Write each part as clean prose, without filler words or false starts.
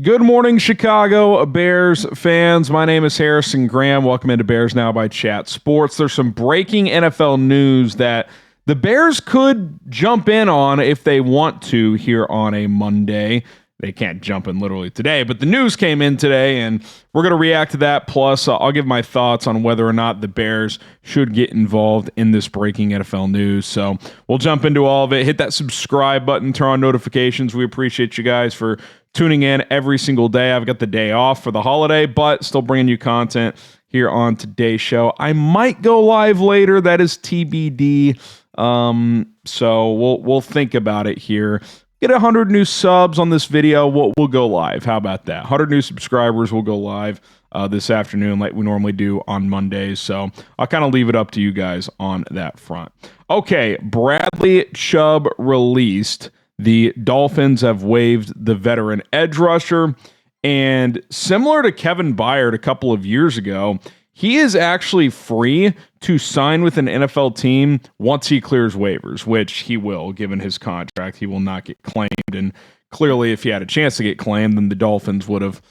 Good morning, Chicago Bears fans. My name is Harrison Graham. Welcome into Bears Now by Chat Sports. There's some breaking NFL news that the Bears could jump in on if they want to here on a Monday. They can't jump in literally today, but the news came in today, and we're going to react to that. Plus, I'll give my thoughts on whether or not the Bears should get involved in this breaking NFL news. So we'll jump into all of it. Hit that subscribe button, turn on notifications. We appreciate you guys for tuning in every single day. I've got the day off for the holiday, but still bringing you content here on today's show. I might go live later. That is TBD. So we'll think about it here. Get 100 new subs on this video, we'll go live. How about that? 100 new subscribers, we'll go live this afternoon like we normally do on Mondays. So I'll kind of leave it up to you guys on that front. Okay, Bradley Chubb released. The Dolphins have waived the veteran edge rusher. And similar to Kevin Byard a couple of years ago, he is actually free to sign with an NFL team once he clears waivers, which he will, given his contract. He will not get claimed. And clearly, if he had a chance to get claimed, then the Dolphins would have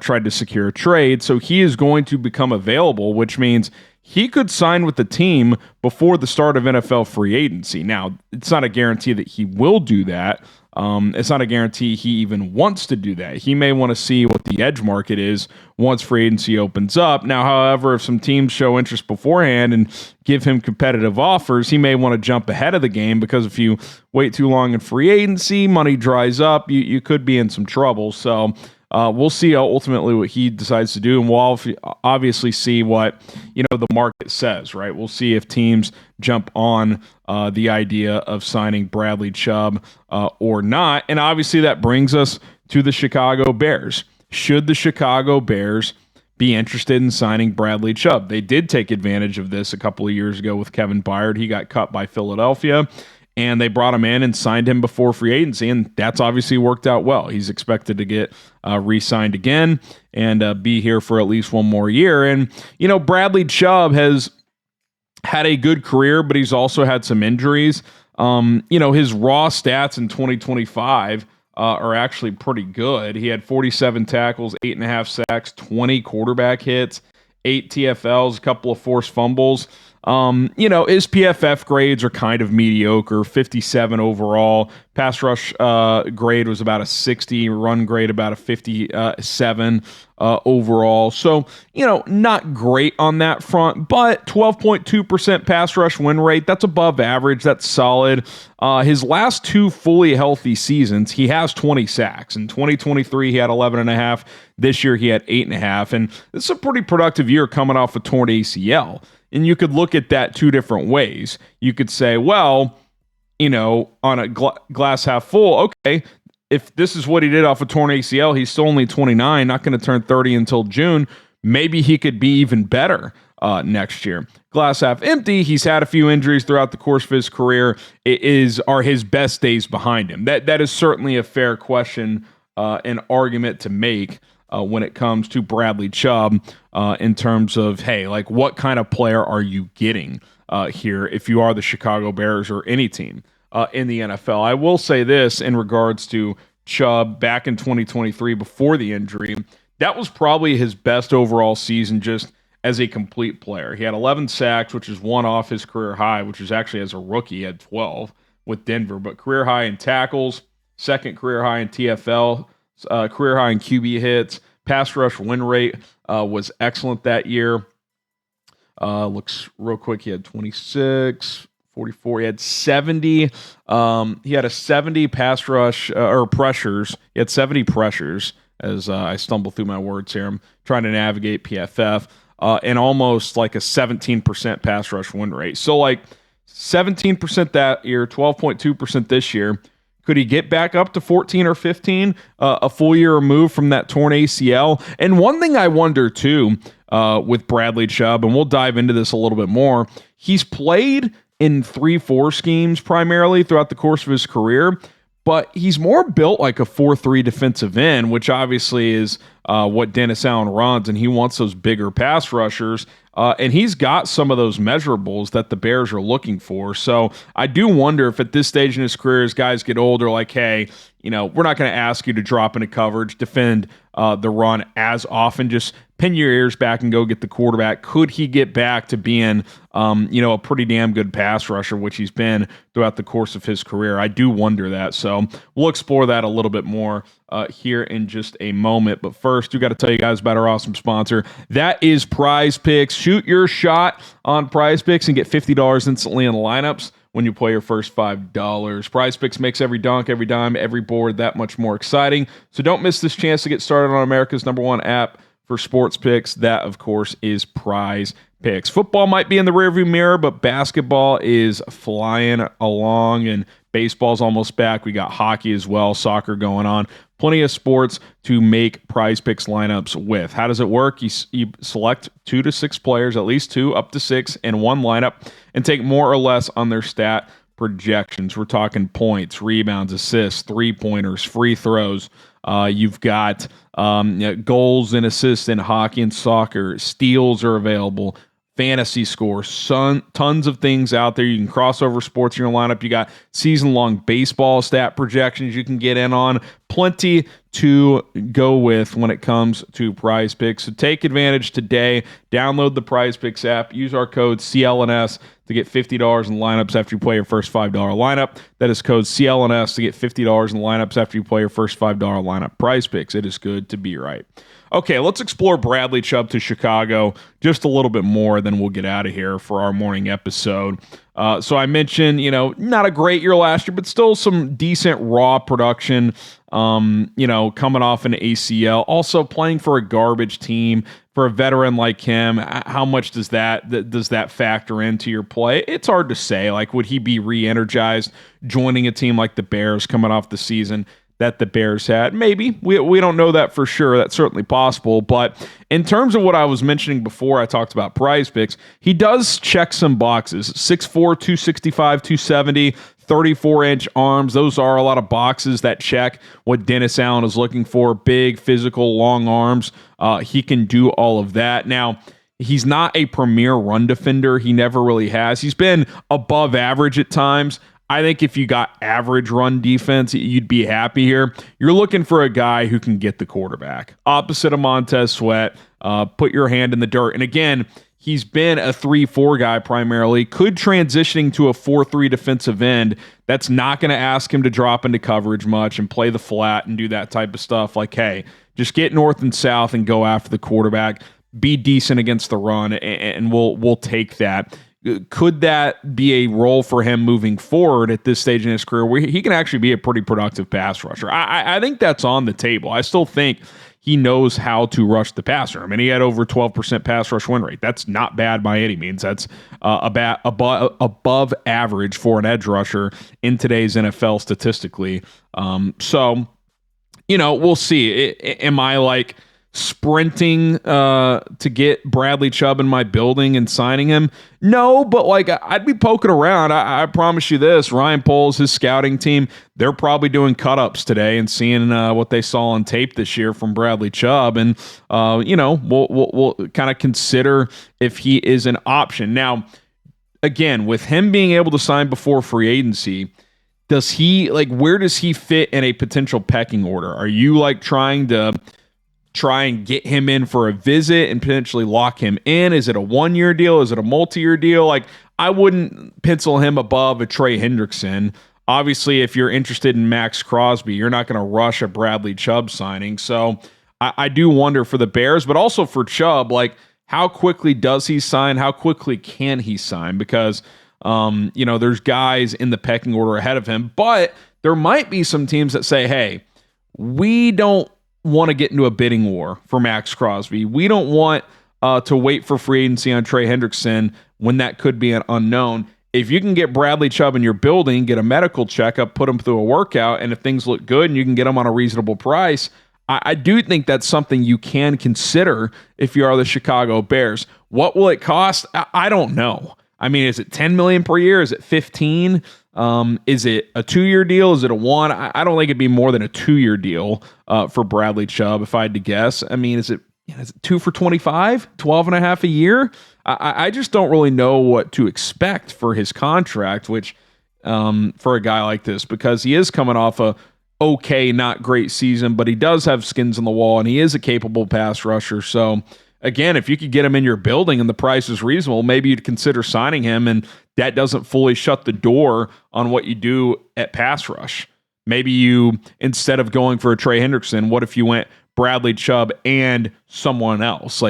tried to secure a trade. So he is going to become available, which means he could sign with the team before the start of NFL free agency. Now, it's not a guarantee that he will do that. It's not a guarantee he even wants to do that. He may want to see what the edge market is once free agency opens up. Now, however, if some teams show interest beforehand and give him competitive offers, he may want to jump ahead of the game, because if you wait too long in free agency, money dries up, you could be in some trouble. So we'll see ultimately what he decides to do, and we'll obviously see what the market says, right? We'll see if teams jump on the idea of signing Bradley Chubb or not. And obviously that brings us to the Chicago Bears. Should the Chicago Bears be interested in signing Bradley Chubb? They did take advantage of this a couple of years ago with Kevin Byard. He got cut by Philadelphia, and they brought him in and signed him before free agency, and that's obviously worked out well. He's expected to get re-signed again and be here for at least one more year. And, Bradley Chubb has had a good career, but he's also had some injuries. His raw stats in 2025 are actually pretty good. He had 47 tackles, 8.5 sacks, 20 quarterback hits, 8 TFLs, a couple of forced fumbles. His PFF grades are kind of mediocre, 57 overall. Pass rush grade was about a 60, run grade about a 57 overall. So, not great on that front, but 12.2% pass rush win rate, that's above average. That's solid. His last 2 fully healthy seasons, he has 20 sacks. In 2023, he had 11.5. This year, he had 8.5. And this is a pretty productive year coming off a torn ACL. And you could look at that 2 different ways. You could say, well, on a glass half full, okay, if this is what he did off a torn ACL, he's still only 29, not going to turn 30 until June. Maybe he could be even better next year. Glass half empty, he's had a few injuries throughout the course of his career. Are his best days behind him? That is certainly a fair question, an argument to make when it comes to Bradley Chubb in terms of, hey, like, what kind of player are you getting here if you are the Chicago Bears or any team in the NFL? I will say this in regards to Chubb back in 2023 before the injury. That was probably his best overall season just as a complete player. He had 11 sacks, which is one off his career high, which is actually as a rookie, he had 12 with Denver, but career high in tackles, second career high in TFL, career high in QB hits. Pass rush win rate was excellent that year. Looks real quick. He had 26, 44. He had 70. He had a 70 pass rush or pressures. He had 70 pressures as I stumble through my words here. I'm trying to navigate PFF and almost like a 17% pass rush win rate. So like 17% that year, 12.2% this year. Could he get back up to 14 or 15, a full year removed from that torn ACL? And one thing I wonder, too, with Bradley Chubb, and we'll dive into this a little bit more, he's played in 3-4 schemes primarily throughout the course of his career, but he's more built like a 4-3 defensive end, which obviously is what Dennis Allen runs, and he wants those bigger pass rushers. And he's got some of those measurables that the Bears are looking for. So I do wonder if at this stage in his career, as guys get older, like, hey, we're not going to ask you to drop into coverage, defend the run as often. Just pin your ears back and go get the quarterback. Could he get back to being, a pretty damn good pass rusher, which he's been throughout the course of his career? I do wonder that. So we'll explore that a little bit more here in just a moment. But first, we got to tell you guys about our awesome sponsor. That is PrizePicks. Shoot your shot on PrizePicks and get $50 instantly in lineups when you play your first $5. PrizePicks makes every dunk, every dime, every board that much more exciting. So don't miss this chance to get started on America's #1 app for sports picks. That, of course, is PrizePicks. Football might be in the rearview mirror, but basketball is flying along, and baseball's almost back. We got hockey as well, soccer going on. Plenty of sports to make PrizePicks lineups with. How does it work? You select 2 to 6 players, at least 2 up to 6 in one lineup, and take more or less on their stat projections. We're talking points, rebounds, assists, three-pointers, free throws. You've got goals and assists in hockey and soccer. Steals are available. Fantasy scores, tons of things out there. You can cross over sports in your lineup. You got season-long baseball stat projections you can get in on. Plenty to go with when it comes to PrizePicks. So take advantage today. Download the PrizePicks app. Use our code CLNS to get $50 in lineups after you play your first $5 lineup. That is code CLNS to get $50 in lineups after you play your first $5 lineup. PrizePicks. It is good to be right. Okay, let's explore Bradley Chubb to Chicago just a little bit more, then we'll get out of here for our morning episode. So I mentioned, not a great year last year, but still some decent raw production, coming off an ACL. Also playing for a garbage team. For a veteran like him, how much does that factor into your play? It's hard to say. Like, would he be re-energized joining a team like the Bears coming off the season that the Bears had? Maybe. We don't know that for sure. That's certainly possible. But in terms of what I was mentioning before I talked about PrizePicks, he does check some boxes. 6'4", 265, 270, 34-inch arms. Those are a lot of boxes that check what Dennis Allen is looking for. Big, physical, long arms. He can do all of that. Now, he's not a premier run defender. He never really has. He's been above average at times. I think if you got average run defense, you'd be happy here. You're looking for a guy who can get the quarterback. Opposite of Montez Sweat, put your hand in the dirt. And again, he's been a 3-4 guy primarily. Could transitioning to a 4-3 defensive end. That's not going to ask him to drop into coverage much and play the flat and do that type of stuff. Like, hey, just get north and south and go after the quarterback. Be decent against the run, and we'll take that. Could that be a role for him moving forward at this stage in his career where he can actually be a pretty productive pass rusher? I think that's on the table. I still think he knows how to rush the passer. I mean, he had over 12% pass rush win rate. That's not bad by any means. That's above average for an edge rusher in today's NFL statistically. So, we'll see. Am I like sprinting to get Bradley Chubb in my building and signing him? No, but like I'd be poking around. I promise you this. Ryan Poles, his scouting team, they're probably doing cut-ups today and seeing what they saw on tape this year from Bradley Chubb, and we'll kind of consider if he is an option. Now, again, with him being able to sign before free agency, where does he fit in a potential pecking order? Are you like trying and get him in for a visit and potentially lock him in? Is it a 1-year deal? Is it a multi-year deal? Like, I wouldn't pencil him above a Trey Hendrickson. Obviously, if you're interested in Max Crosby, you're not going to rush a Bradley Chubb signing. So I do wonder for the Bears, but also for Chubb, like, how quickly does he sign? How quickly can he sign? Because, there's guys in the pecking order ahead of him, but there might be some teams that say, hey, we don't want to get into a bidding war for Max Crosby. We don't want to wait for free agency on Trey Hendrickson when that could be an unknown. If you can get Bradley Chubb in your building, get a medical checkup, put him through a workout, and if things look good and you can get him on a reasonable price, I do think that's something you can consider if you are the Chicago Bears. What will it cost? I don't know. I mean, is it $10 million per year? Is it $15 million? Is it a 2-year deal? Is it a one? I don't think it'd be more than a 2-year deal for Bradley Chubb, if I had to guess. I mean, is it 2 for 25, 12 and a half a year? I just don't really know what to expect for his contract, which for a guy like this, because he is coming off a okay, not great season, but he does have skins on the wall and he is a capable pass rusher. So again, if you could get him in your building and the price is reasonable, maybe you'd consider signing him, and that doesn't fully shut the door on what you do at pass rush. Maybe you, instead of going for a Trey Hendrickson, what if you went Bradley Chubb and someone else,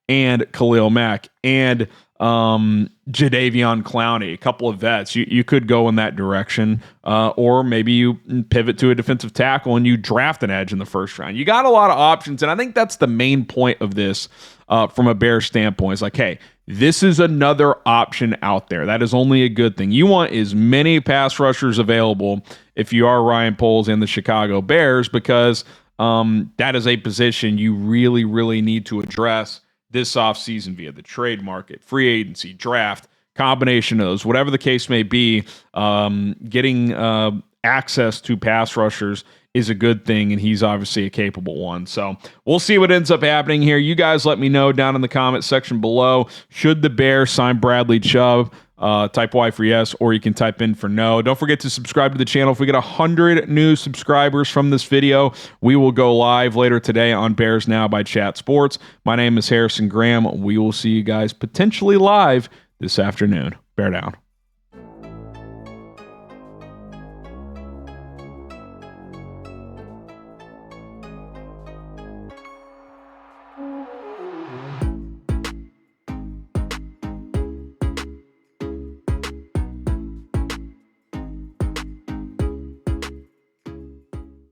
and Khalil Mack and Jadeveon Clowney, a couple of vets. You could go in that direction, or maybe you pivot to a defensive tackle and you draft an edge in the first round. You got a lot of options, and I think that's the main point of this from a Bears standpoint. It's like, hey, this is another option out there. That is only a good thing. You want as many pass rushers available if you are Ryan Poles and the Chicago Bears, because that is a position you really, really need to address this offseason via the trade market, free agency, draft, combination of those, whatever the case may be. Getting access to pass rushers is a good thing, and he's obviously a capable one. So we'll see what ends up happening here. You guys let me know down in the comment section below. Should the Bears sign Bradley Chubb? Type Y for yes, or you can type in for no. Don't forget to subscribe to the channel. If we get 100 new subscribers from this video, we will go live later today on Bears Now by Chat Sports. My name is Harrison Graham. We will see you guys potentially live this afternoon. Bear down.